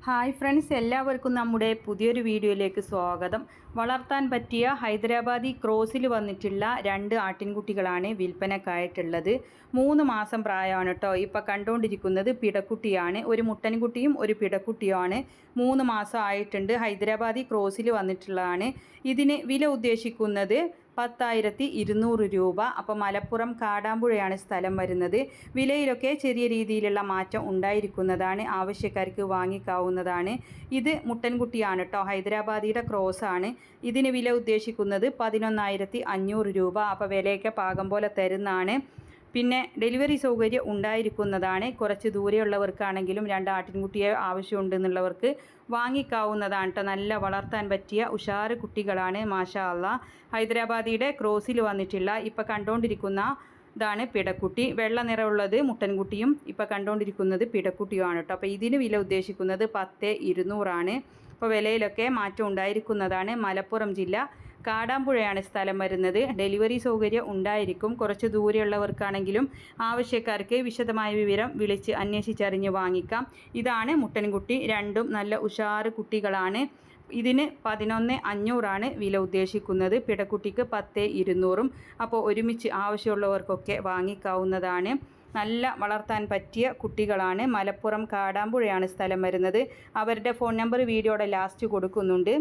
Hi friends, എല്ലാവർക്കും നമ്മുടെ പുതിയൊരു വീഡിയോയിലേക്ക് സ്വാഗതം. വളർത്താൻ പറ്റിയ ഹൈദരാബാദി ക്രോസിൽ വന്നിട്ടുള്ള 2 ആട്ടിൻകുട്ടികളാണ് വിൽപ്പനക്കായിട്ടുള്ളത്. 3 മാസം പ്രായമാണ് കേട്ടോ. ഇപ്പോൾ കണ്ടുകൊണ്ടിരിക്കുന്നത് പിടക്കുട്ടിയാണ്. ഒരു മുട്ടൻകുട്ടിയും ഒരു പിടക്കുട്ടിയുമാണ്. 3 മാസം ആയിട്ടുണ്ട്. ഹൈദരാബാദി ക്രോസിൽ വന്നിട്ടുള്ളതാണ്. ഇതിന് വില ഉദ്ദേശിക്കുന്നത് 10,200 രൂപ. അപ്പോൾ മലപ്പുറം കാടാമ്പുഴയാണ് സ്ഥലം വരുന്നത്. വിലയിലൊക്കെ ചെറിയ രീതിയിലുള്ള മാറ്റം ഉണ്ടായിരിക്കുന്നതാണ്. ആവശ്യക്കാർക്ക് വാങ്ങിക്കാവുന്നതാണ്. ഇത് മുട്ടൻകുട്ടിയാണ് കേട്ടോ. ഹൈദരാബാദിയുടെ ക്രോസാണ്. ഇതിന് വില ഉദ്ദേശിക്കുന്നത് 11,500 രൂപ. അപ്പോൾ വിലയൊക്കെ പാകം പോലെ തരുന്നതാണ്. പിന്നെ ഡെലിവറി സൗകര്യം ഉണ്ടായിരിക്കുന്നതാണ്. കുറച്ച് ദൂരെയുള്ളവർക്കാണെങ്കിലും 2 ആട്ടിൻകുട്ടിയെ ആവശ്യമുണ്ടെന്നുള്ളവർക്ക് വാങ്ങിക്കാവുന്നതാണ് കേട്ടോ. നല്ല വളർത്താൻ പറ്റിയ ഉഷാറ് കുട്ടികളാണ്. മാഷാ അല്ലാഹ്. ഹൈദരാബാദിയുടെ ക്രോസിൽ വന്നിട്ടുള്ള ഇപ്പോൾ കണ്ടുകൊണ്ടിരിക്കുന്ന ഇതാണ് പിടക്കുട്ടി. വെള്ള നിറമുള്ളത് മുട്ടൻകുട്ടിയും ഇപ്പോൾ കണ്ടുകൊണ്ടിരിക്കുന്നത് പിടക്കുട്ടിയുമാണ് കേട്ടോ. അപ്പോൾ ഇതിന് വില ഉദ്ദേശിക്കുന്നത് 10,200 ആണ്. അപ്പോൾ വിലയിലൊക്കെ മാറ്റം ഉണ്ടായിരിക്കുന്നതാണ്. മലപ്പുറം ജില്ല കാടാമ്പുഴയാണ് സ്ഥലം വരുന്നത്. ഡെലിവറി സൗകര്യം ഉണ്ടായിരിക്കും. കുറച്ച് ദൂരെയുള്ളവർക്കാണെങ്കിലും ആവശ്യക്കാർക്ക് വിശദമായ വിവരം വിളിച്ച് അന്വേഷിച്ചറിഞ്ഞ് വാങ്ങിക്കാം. ഇതാണ് മുട്ടൻകുട്ടി. രണ്ടും നല്ല ഉഷാറ് കുട്ടികളാണ്. ഇതിന് 11,500 വില ഉദ്ദേശിക്കുന്നത്. പിടക്കുട്ടിക്ക് 10,200. അപ്പോൾ ഒരുമിച്ച് ആവശ്യമുള്ളവർക്കൊക്കെ വാങ്ങിക്കാവുന്നതാണ്. നല്ല വളർത്താൻ പറ്റിയ കുട്ടികളാണ്. മലപ്പുറം കാടാമ്പുഴയാണ് സ്ഥലം വരുന്നത്. അവരുടെ ഫോൺ നമ്പർ വീഡിയോയുടെ ലാസ്റ്റ് കൊടുക്കുന്നുണ്ട്.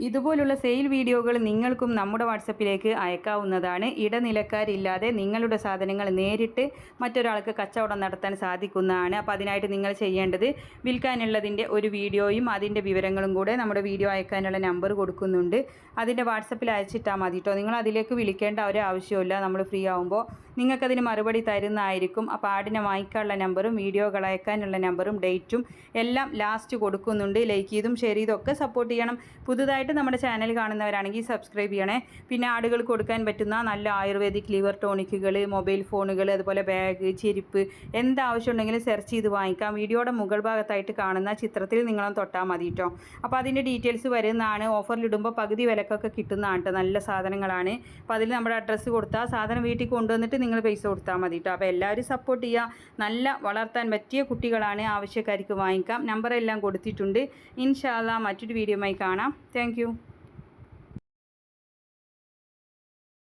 ഇതുപോലുള്ള സെയിൽ വീഡിയോകൾ നിങ്ങൾക്കും നമ്മുടെ വാട്സപ്പിലേക്ക് അയക്കാവുന്നതാണ്. ഇടനിലക്കാരില്ലാതെ നിങ്ങളുടെ സാധനങ്ങൾ നേരിട്ട് മറ്റൊരാൾക്ക് കച്ചവടം നടത്താൻ സാധിക്കുന്നതാണ്. അപ്പോൾ അതിനായിട്ട് നിങ്ങൾ ചെയ്യേണ്ടത് വിൽക്കാനുള്ളതിൻ്റെ ഒരു വീഡിയോയും അതിൻ്റെ വിവരങ്ങളും കൂടെ നമ്മുടെ വീഡിയോ അയക്കാനുള്ള നമ്പർ കൊടുക്കുന്നുണ്ട്. അതിൻ്റെ വാട്സപ്പിൽ അയച്ചിട്ടാൽ മതി കേട്ടോ. നിങ്ങൾ അതിലേക്ക് വിളിക്കേണ്ട ഒരു ആവശ്യമില്ല. നമ്മൾ ഫ്രീ ആകുമ്പോൾ നിങ്ങൾക്കതിന് മറുപടി തരുന്നതായിരിക്കും. അപ്പോൾ ആടിനെ വാങ്ങിക്കാനുള്ള നമ്പറും വീഡിയോകൾ അയക്കാനുള്ള നമ്പറും ഡേറ്റും എല്ലാം ലാസ്റ്റ് കൊടുക്കുന്നുണ്ട്. ലൈക്ക് ചെയ്തും ഷെയർ ചെയ്തും ഒക്കെ സപ്പോർട്ട് ചെയ്യണം. പുതുതായിട്ട് നമ്മുടെ ചാനൽ കാണുന്നവരാണെങ്കിൽ സബ്സ്ക്രൈബ് ചെയ്യണേ. പിന്നെ ആടുകൾ കൊടുക്കാൻ പറ്റുന്ന നല്ല ആയുർവേദിക് ലിവർ ടോണിക്കുകൾ, മൊബൈൽ ഫോണുകൾ, അതുപോലെ ബാഗ്, ചെരുപ്പ് എന്താവശ്യമുണ്ടെങ്കിലും സെർച്ച് ചെയ്ത് വാങ്ങിക്കാം. വീഡിയോയുടെ മുകൾ ഭാഗത്തായിട്ട് കാണുന്ന ചിത്രത്തിൽ നിങ്ങളും തൊട്ടാൽ മതി കേട്ടോ. അപ്പോൾ അതിൻ്റെ ഡീറ്റെയിൽസ് വരുന്നതാണ്. ഓഫറിലിടുമ്പോൾ പകുതി വിലക്കൊക്കെ കിട്ടുന്നതാണ് കേട്ടോ. നല്ല സാധനങ്ങളാണ്. അപ്പോൾ അതിൽ നമ്മുടെ അഡ്രസ്സ് കൊടുത്താൽ സാധനം വീട്ടിൽ കൊണ്ടുവന്നിട്ട് നിങ്ങൾ പൈസ കൊടുത്താൽ മതി കേട്ടോ. അപ്പോൾ എല്ലാവരും സപ്പോർട്ട് ചെയ്യുക. നല്ല വളർത്താൻ പറ്റിയ കുട്ടികളാണ്. ആവശ്യക്കാർക്ക് വാങ്ങിക്കാം. നമ്പറെല്ലാം കൊടുത്തിട്ടുണ്ട്. ഇൻഷാ അല്ലാഹ് മറ്റൊരു വീഡിയോയുമായി കാണാം. Thank you.